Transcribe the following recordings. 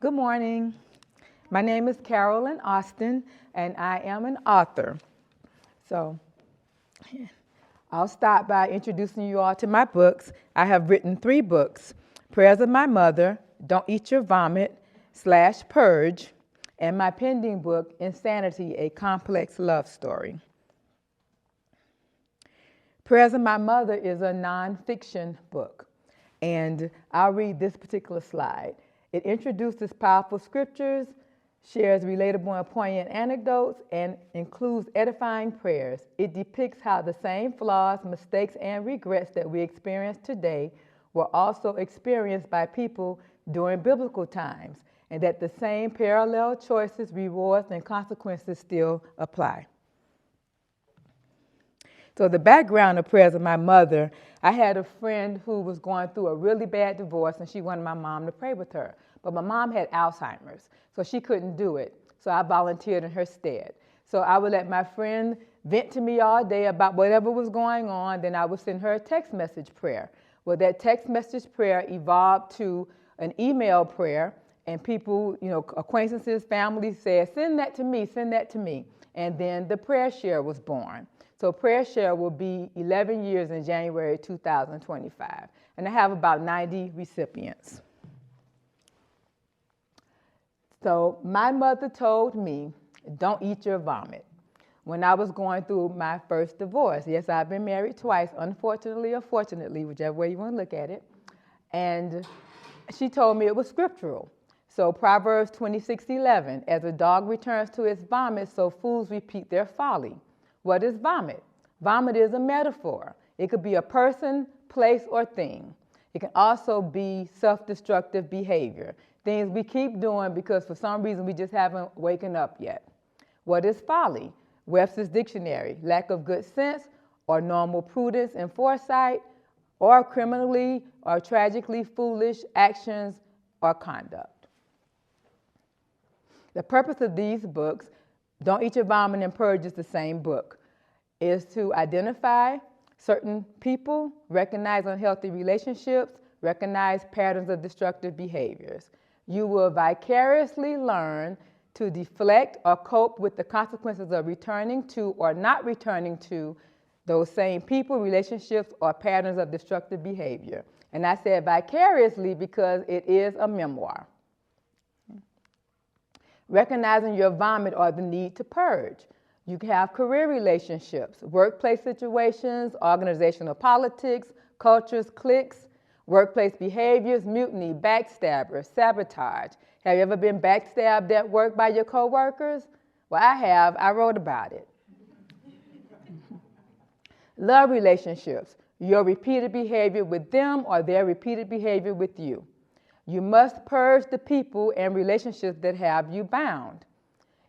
Good morning. My name is Carolyn Austin, and I am an author. So I'll start by introducing you all to my books. I have written 3 books: Prayers of My Mother, Don't Eat Your Vomit, /Purge, and my pending book, Insanity, A Complex Love Story. Prayers of My Mother is a nonfiction book, and I'll read this particular slide. It introduces powerful scriptures, shares relatable and poignant anecdotes, and includes edifying prayers. It depicts how the same flaws, mistakes, and regrets that we experience today were also experienced by people during biblical times, and that the same parallel choices, rewards, and consequences still apply. So the background of Prayers of My Mother, I had a friend who was going through a really bad divorce, and she wanted my mom to pray with her. But my mom had Alzheimer's, so she couldn't do it. So I volunteered in her stead. So I would let my friend vent to me all day about whatever was going on, then I would send her a text message prayer. Well, that text message prayer evolved to an email prayer, and people, acquaintances, family said, send that to me, send that to me. And then the prayer share was born. So Prayer Share will be 11 years in January 2025. And I have about 90 recipients. So my mother told me, don't eat your vomit, when I was going through my first divorce. Yes, I've been married twice, unfortunately or fortunately, whichever way you want to look at it. And she told me it was scriptural. So Proverbs 26:11, as a dog returns to its vomit, so fools repeat their folly. What is vomit? Vomit is a metaphor. It could be a person, place, or thing. It can also be self-destructive behavior, things we keep doing because for some reason we just haven't waken up yet. What is folly? Webster's Dictionary, lack of good sense or normal prudence and foresight, or criminally or tragically foolish actions or conduct. The purpose of these books, Don't Eat Your Vomit and Purge is the same book, is to identify certain people, recognize unhealthy relationships, recognize patterns of destructive behaviors. You will vicariously learn to deflect or cope with the consequences of returning to or not returning to those same people, relationships, or patterns of destructive behavior. And I said vicariously because it is a memoir. Recognizing your vomit or the need to purge. You can have career relationships, workplace situations, organizational politics, cultures, cliques, workplace behaviors, mutiny, backstabbers, sabotage. Have you ever been backstabbed at work by your coworkers? Well, I have. I wrote about it. Love relationships, your repeated behavior with them or their repeated behavior with you. You must purge the people and relationships that have you bound.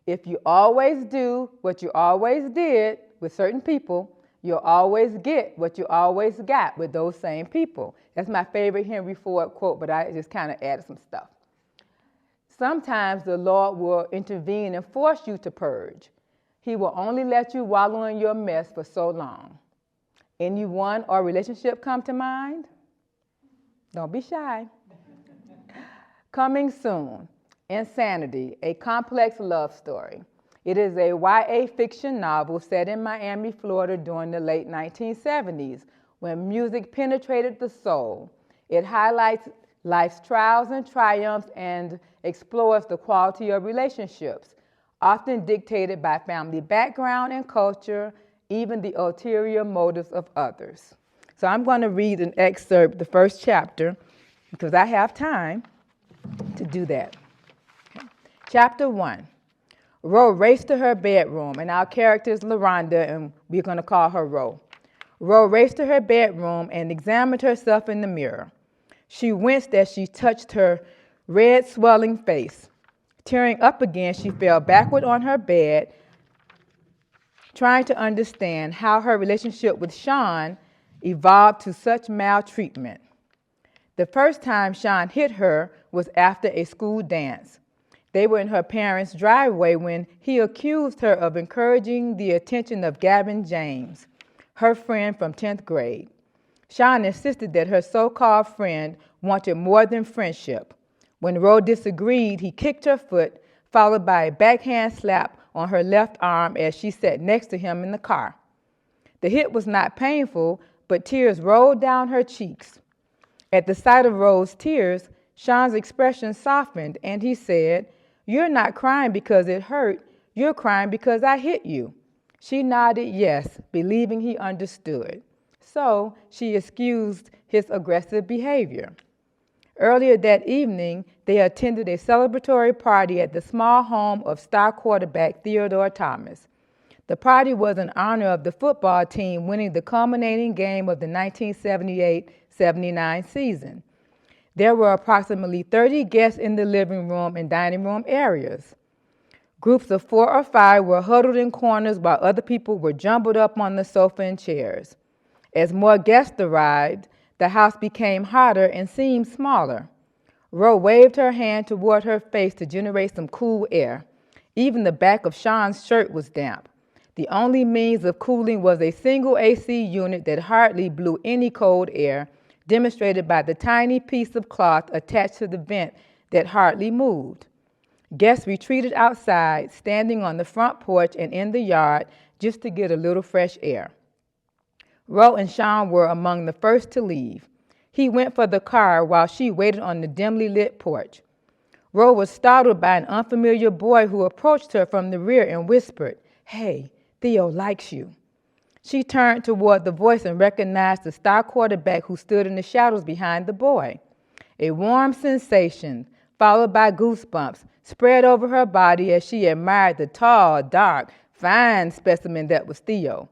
If you always do what you always did with certain people, you'll always get what you always got with those same people. That's my favorite Henry Ford quote, but I just kind of added some stuff. Sometimes the Lord will intervene and force you to purge. He will only let you wallow in your mess for so long. Anyone or relationship come to mind? Don't be shy. Coming soon, Insanity, a complex love story. It is a YA fiction novel set in Miami, Florida during the late 1970s when music penetrated the soul. It highlights life's trials and triumphs and explores the quality of relationships, often dictated by family background and culture, even the ulterior motives of others. So I'm going to read an excerpt, the first chapter, because I have time to do that. Chapter 1. Ro raced to her bedroom, and our character is LaRonda, and we're going to call her Ro. Ro raced to her bedroom and examined herself in the mirror. She winced as she touched her red, swelling face. Tearing up again, she fell backward on her bed, trying to understand how her relationship with Sean evolved to such maltreatment. The first time Sean hit her was after a school dance. They were in her parents' driveway when he accused her of encouraging the attention of Gavin James, her friend from 10th grade. Sean insisted that her so-called friend wanted more than friendship. When Ro disagreed, he kicked her foot, followed by a backhand slap on her left arm as she sat next to him in the car. The hit was not painful, but tears rolled down her cheeks. At the sight of Ro's tears, Sean's expression softened, and he said, "You're not crying because it hurt. You're crying because I hit you." She nodded yes, believing he understood. So she excused his aggressive behavior. Earlier that evening, they attended a celebratory party at the small home of star quarterback Theodore Thomas. The party was in honor of the football team winning the culminating game of the 1978-79 season. There were approximately 30 guests in the living room and dining room areas. Groups of 4 or 5 were huddled in corners while other people were jumbled up on the sofa and chairs. As more guests arrived, the house became hotter and seemed smaller. Ro waved her hand toward her face to generate some cool air. Even the back of Sean's shirt was damp. The only means of cooling was a single AC unit that hardly blew any cold air, demonstrated by the tiny piece of cloth attached to the vent that hardly moved. Guests retreated outside, standing on the front porch and in the yard just to get a little fresh air. Ro and Sean were among the first to leave. He went for the car while she waited on the dimly lit porch. Ro was startled by an unfamiliar boy who approached her from the rear and whispered, "Hey, Theo likes you." She turned toward the voice and recognized the star quarterback who stood in the shadows behind the boy. A warm sensation, followed by goosebumps, spread over her body as she admired the tall, dark, fine specimen that was Theo.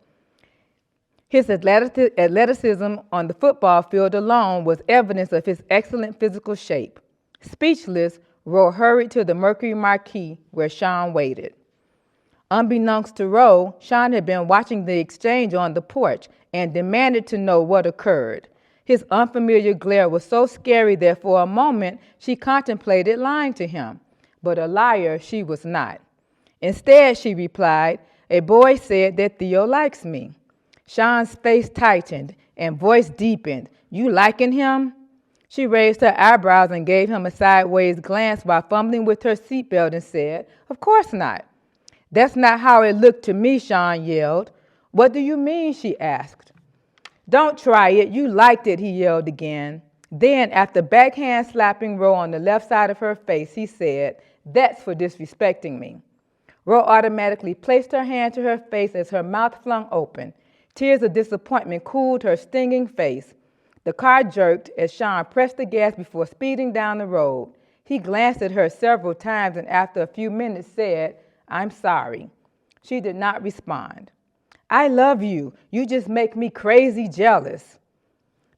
His athleticism on the football field alone was evidence of his excellent physical shape. Speechless, Ro hurried to the Mercury Marquis where Sean waited. Unbeknownst to Ro, Sean had been watching the exchange on the porch and demanded to know what occurred. His unfamiliar glare was so scary that for a moment she contemplated lying to him. But a liar she was not. Instead, she replied, "A boy said that Theo likes me." Sean's face tightened and voice deepened. "You liking him?" She raised her eyebrows and gave him a sideways glance while fumbling with her seatbelt and said, "Of course not." "That's not how it looked to me," Sean yelled. "What do you mean?" she asked. "Don't try it. You liked it," he yelled again. Then, after backhand slapping Ro on the left side of her face, he said, "That's for disrespecting me." Ro automatically placed her hand to her face as her mouth flung open. Tears of disappointment cooled her stinging face. The car jerked as Sean pressed the gas before speeding down the road. He glanced at her several times and after a few minutes said, "I'm sorry." She did not respond. "I love you. You just make me crazy jealous."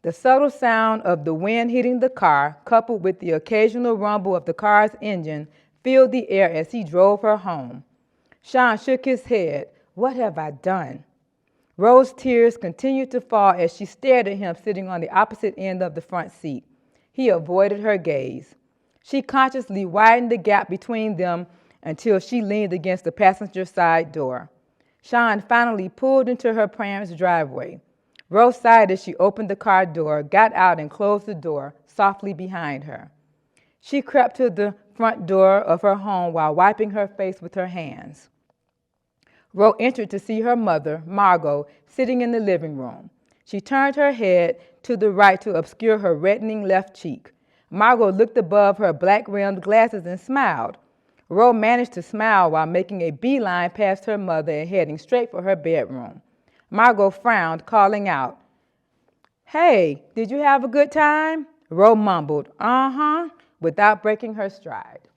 The subtle sound of the wind hitting the car, coupled with the occasional rumble of the car's engine, filled the air as he drove her home. Sean shook his head. "What have I done?" Ro's tears continued to fall as she stared at him sitting on the opposite end of the front seat. He avoided her gaze. She consciously widened the gap between them until she leaned against the passenger side door. Sean finally pulled into her parents' driveway. Ro sighed as she opened the car door, got out, and closed the door softly behind her. She crept to the front door of her home while wiping her face with her hands. Ro entered to see her mother, Margot, sitting in the living room. She turned her head to the right to obscure her reddening left cheek. Margot looked above her black-rimmed glasses and smiled. Ro managed to smile while making a beeline past her mother and heading straight for her bedroom. Margot frowned, calling out, "Hey, did you have a good time?" Ro mumbled, "Uh-huh," without breaking her stride.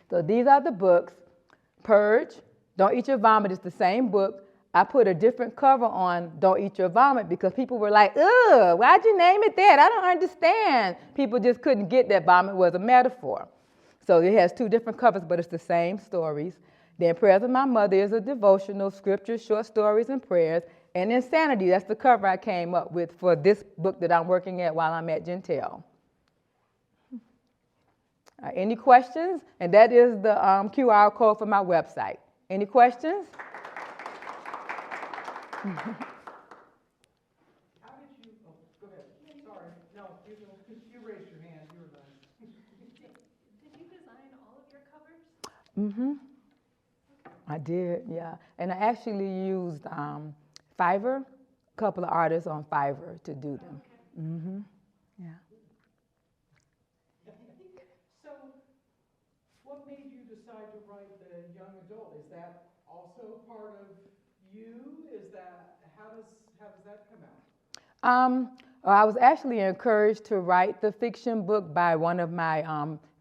So these are the books. Purge, Don't Eat Your Vomit is the same book. I put a different cover on Don't Eat Your Vomit because people were like, "Ugh, why'd you name it that? I don't understand." People just couldn't get that vomit was a metaphor. So it has 2 different covers, but it's the same stories. Then Prayers of My Mother is a devotional, scriptures, short stories, and prayers. And Insanity, that's the cover I came up with for this book that I'm working at while I'm at Jentel. Any questions? And that is the QR code for my website. Any questions? How did you, oh, go ahead. Sorry. No, you raised your Mm-hmm. I did, yeah. And I actually used Fiverr, a couple of artists on Fiverr to do them. Mm-hmm. Yeah. So, what made you decide to write the young adult? Is that also part of you? Is that how does that come out? I was actually encouraged to write the fiction book by one of my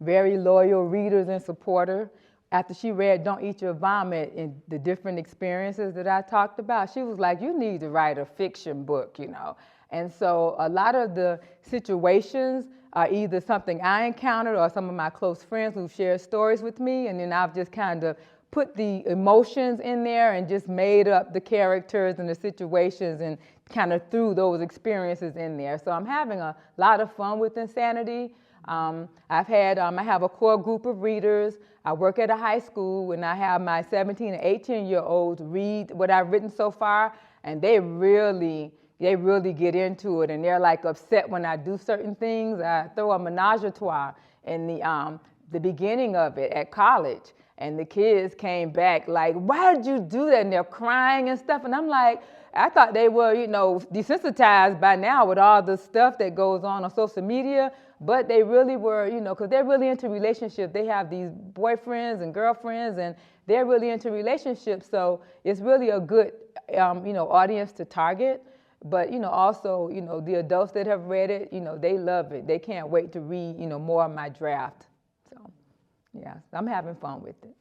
very loyal readers and supporter. After she read Don't Eat Your Vomit and the different experiences that I talked about, she was like, you need to write a fiction book, you know. And so a lot of the situations are either something I encountered or some of my close friends who've shared stories with me, and then I've just kind of put the emotions in there and just made up the characters and the situations and kind of threw those experiences in there. So I'm having a lot of fun with Insanity. I have a core group of readers. I work at a high school, and I have my 17 and 18-year-olds read what I've written so far, and they really get into it, and they're like upset when I do certain things. I throw a menage a trois in the beginning of it at college, and the kids came back like, why did you do that? And they're crying and stuff, and I'm like, I thought they were, you know, desensitized by now with all the stuff that goes on social media, but they really were, you know, because they're really into relationships. They have these boyfriends and girlfriends, and they're really into relationships, so it's really a good, audience to target. But, you know, also, you know, the adults that have read it, you know, they love it. They can't wait to read, you know, more of my draft. So, yeah, I'm having fun with it.